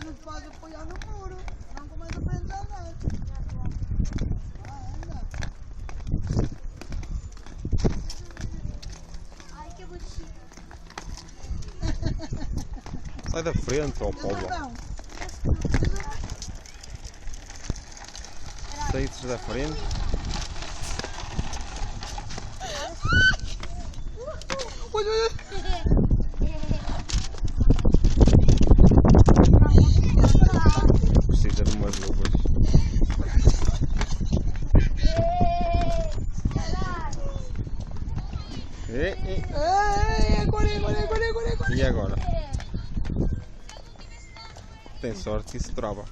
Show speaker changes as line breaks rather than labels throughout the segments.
não te vais apoiar no muro. Não começa a frente a andar. Anda.
Ai, que bonitinho.
Sai da frente, ó Paulo. Saíste da frente.
Olha, olha.
Precisa de umas luvas.
Agora.
E agora? Tem sorte que isso trava.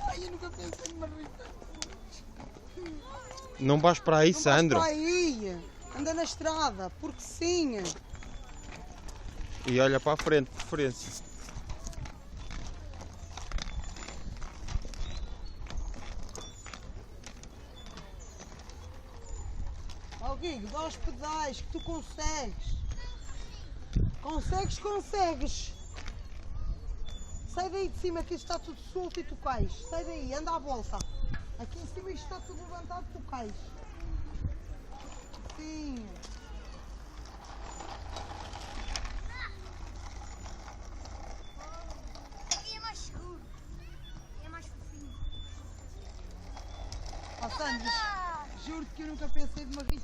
Ai, eu nunca pensei numa revista.
Não vais para aí,
Não
Sandro.
vais para aí. Anda na estrada, porque sim.
E olha para a frente, de preferência.
Alguém, dá os pedais que tu consegues. Consegues. Sai daí de cima que isto está tudo solto e tu cais. Sai daí, anda à volta. Aqui em cima isto está tudo levantado, tu cais. Sim.
E é mais seguro. É mais fofinho.
Ó Sandro, juro-te que eu nunca pensei de uma vez.